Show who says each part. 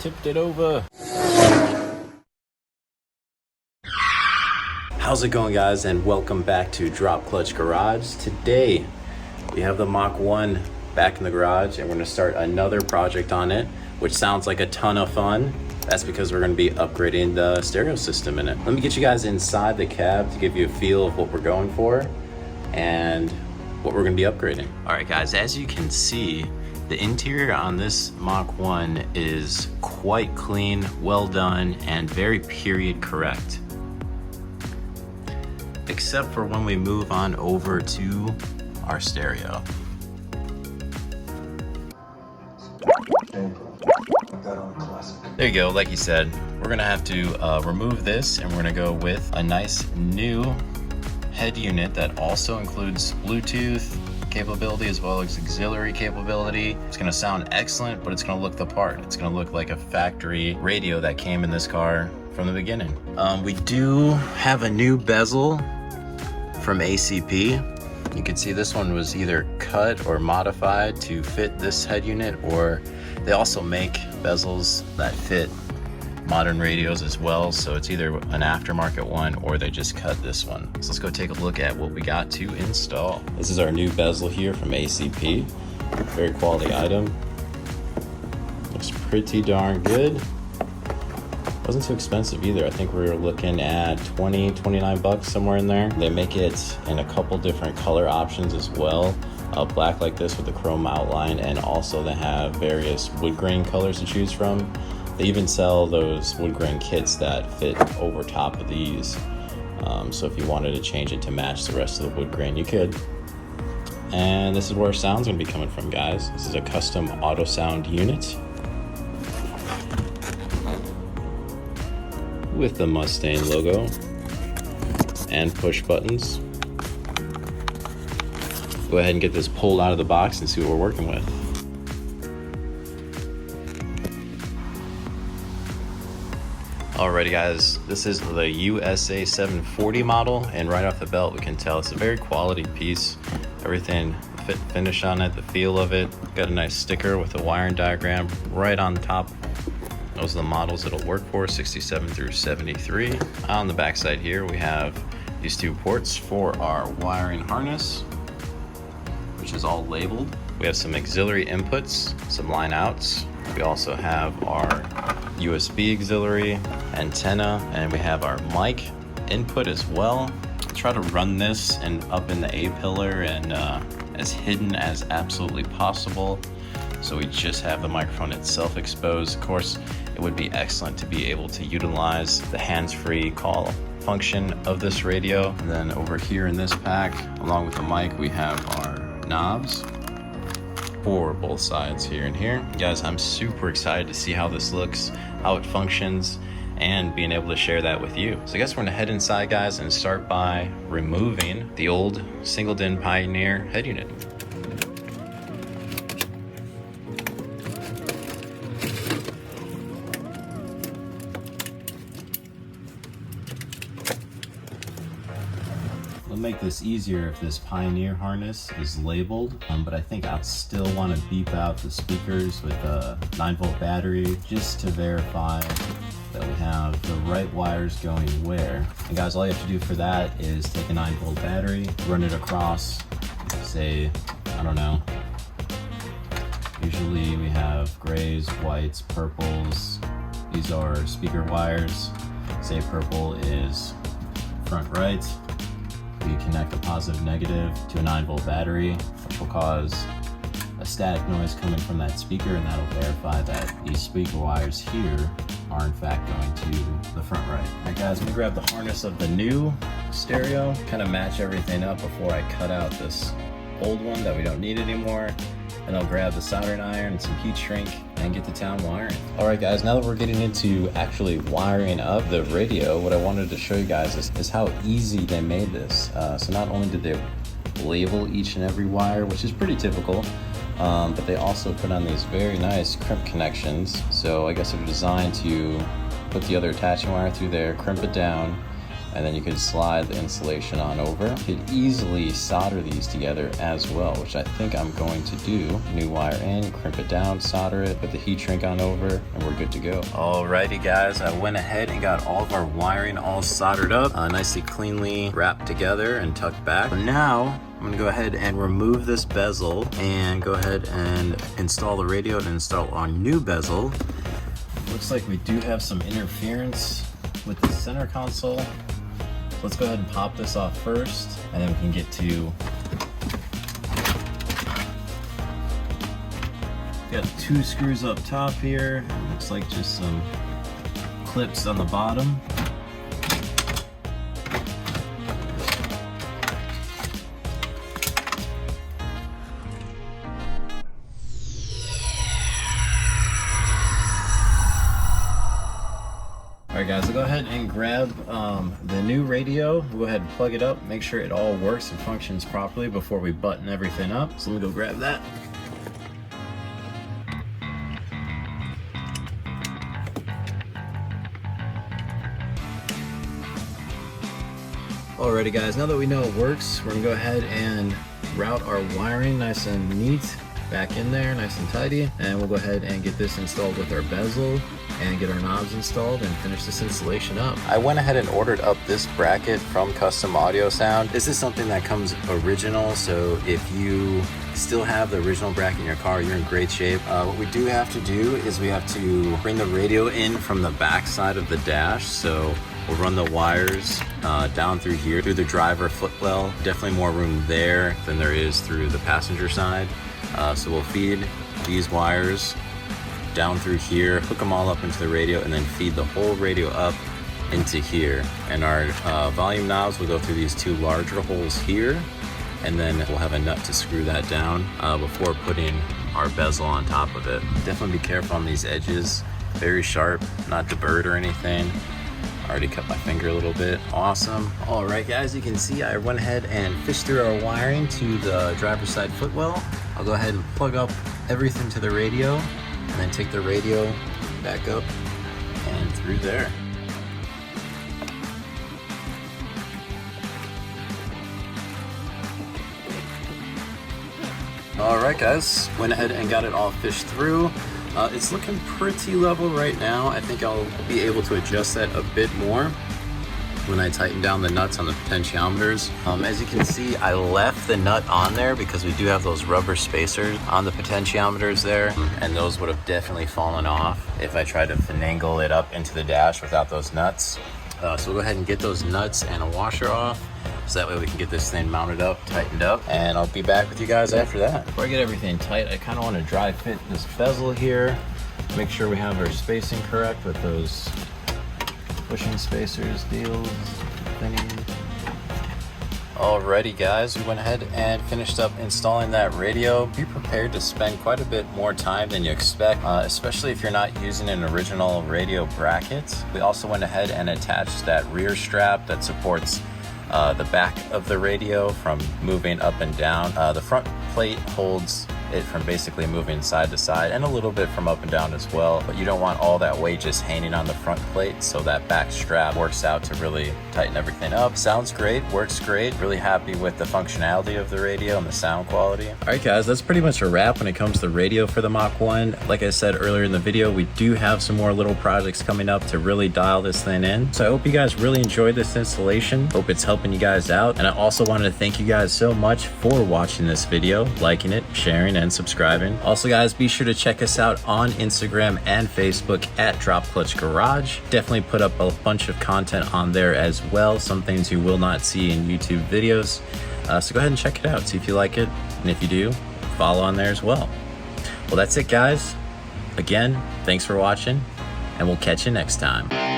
Speaker 1: tipped it over. How's it going, guys, and welcome back to Drop Clutch Garage. Today we have the Mach 1 back in the garage and we're going to start another project on it, which sounds like a ton of fun. That's because we're going to be upgrading the stereo system in it. Let me get you guys inside the cab to give you a feel of what we're going for and what we're going to be upgrading. All right, guys, as you can see, the interior on this Mach 1 is quite clean, well done, and very period correct. Except for when we move on over to our stereo. There you go, like you said, we're gonna have to remove this and we're gonna go with a nice new head unit that also includes Bluetooth capability as well as auxiliary capability. It's gonna sound excellent, but it's gonna look the part. It's gonna look like a factory radio that came in this car from the beginning. We do have a new bezel from ACP. You can see this one was either cut or modified to fit this head unit, or they also make bezels that fit modern radios as well, so it's either an aftermarket one or they just cut this one. So let's go take a look at what we got to install. This is our new bezel here from ACP. Very quality item. Looks pretty darn good. Wasn't too expensive either. I think we were looking at 29 bucks, somewhere in there. They make it in a couple different color options as well. Black like this with a chrome outline, and also they have various wood grain colors to choose from. They even sell those wood grain kits that fit over top of these. So if you wanted to change it to match the rest of the wood grain, you could. And this is where our sound's gonna be coming from, guys. This is a custom Autosound unit with the Mustang logo and push buttons. Go ahead and get this pulled out of the box and see what we're working with. Alrighty, guys, this is the USA 740 model, and right off the belt we can tell it's a very quality piece. Everything, the fit and finish on it, the feel of it. Got a nice sticker with a wiring diagram right on the top. Those are the models it'll work for, 67 through 73. On the back side here we have these two ports for our wiring harness, which is all labeled. We have some auxiliary inputs, some line outs. We also have our USB auxiliary antenna, and we have our mic input as well. I'll try to run this and up in the A pillar and as hidden as absolutely possible, so we just have the microphone itself exposed. Of course, it would be excellent to be able to utilize the hands-free call function of this radio. And then over here in this pack, along with the mic, we have our knobs for both sides here and here. Guys, I'm super excited to see how this looks, how it functions, and being able to share that with you. So I guess we're gonna head inside, guys, and start by removing the old single DIN Pioneer head unit. It'll make this easier if this Pioneer harness is labeled, but I think I'd still want to beep out the speakers with a 9-volt battery just to verify that we have the right wires going where. And guys, all you have to do for that is take a 9-volt battery, run it across, say, I don't know, usually we have grays, whites, purples. These are speaker wires. Say purple is front right. We connect a positive negative to a 9-volt battery, which will cause a static noise coming from that speaker, and that'll verify that these speaker wires here are in fact going to the front right. All right, guys, I'm gonna grab the harness of the new stereo, kind of match everything up before I cut out this old one that we don't need anymore. And I'll grab the soldering iron and some heat shrink and get to town wiring. All right, guys, now that we're getting into actually wiring up the radio, what I wanted to show you guys is how easy they made this. So not only did they label each and every wire, which is pretty typical, but they also put on these very nice crimp connections. So I guess they're designed to put the other attaching wire through there, crimp it down, and then you could slide the insulation on over. You could easily solder these together as well, which I think I'm going to do. New wire in, crimp it down, solder it, put the heat shrink on over, and we're good to go. Alrighty guys, I went ahead and got all of our wiring all soldered up, nicely cleanly wrapped together and tucked back. So now I'm gonna go ahead and remove this bezel and go ahead and install the radio and install our new bezel. Looks like we do have some interference with the center console. So let's go ahead and pop this off first, and then we can get to. Got 2 screws up top here. Looks like just some clips on the bottom. Alright guys, I'll go ahead and grab the new radio. We'll go ahead and plug it up, make sure it all works and functions properly before we button everything up. So let me go grab that. Alrighty guys, now that we know it works, we're gonna go ahead and route our wiring nice and neat back in there, nice and tidy, and we'll go ahead and get this installed with our bezel and get our knobs installed and finish this installation up. I went ahead and ordered up this bracket from Custom Autosound. This is something that comes original, so if you still have the original bracket in your car, you're in great shape. What we do have to do is we have to bring the radio in from the back side of the dash. So we'll run the wires down through here, through the driver footwell. Definitely more room there than there is through the passenger side. So we'll feed these wires down through here, hook them all up into the radio, and then feed the whole radio up into here. And our volume knobs will go through these 2 larger holes here, and then we'll have a nut to screw that down before putting our bezel on top of it. Definitely be careful on these edges, very sharp, not to burr or anything. Already cut my finger a little bit. Awesome. All right guys, you can see I went ahead and fished through our wiring to the driver's side footwell. I'll go ahead and plug up everything to the radio, and then take the radio back up and through there. All right guys, went ahead and got it all fished through. It's looking pretty level right now. I think I'll be able to adjust that a bit more when I tighten down the nuts on the potentiometers. As you can see, I left the nut on there because we do have those rubber spacers on the potentiometers there, and those would have definitely fallen off if I tried to finagle it up into the dash without those nuts. So we'll go ahead and get those nuts and a washer off, so that way we can get this thing mounted up, tightened up, and I'll be back with you guys after that. Before I get everything tight, I kind of want to dry fit this bezel here, make sure we have our spacing correct with those pushing spacers deals thingy. Alrighty guys, we went ahead and finished up installing that radio. Be prepared to spend quite a bit more time than you expect, especially if you're not using an original radio bracket. We also went ahead and attached that rear strap that supports the back of the radio from moving up and down. The front plate holds it from basically moving side to side, and a little bit from up and down as well, but you don't want all that weight just hanging on the front plate, so that back strap works out to really tighten everything up. Sounds great, works great. Really happy with the functionality of the radio and the sound quality. All right guys, that's pretty much a wrap when it comes to the radio for the Mach 1. Like I said earlier in the video, we do have some more little projects coming up to really dial this thing in. So I hope you guys really enjoyed this installation. Hope it's helping you guys out. And I also wanted to thank you guys so much for watching this video, liking it, sharing, and subscribing. Also guys, be sure to check us out on Instagram and Facebook at Drop Clutch Garage. Definitely put up a bunch of content on there as well, some things you will not see in YouTube videos. So go ahead and check it out, see if you like it, and if you do, follow on there as well. Well, that's it guys. Again, thanks for watching, and we'll catch you next time.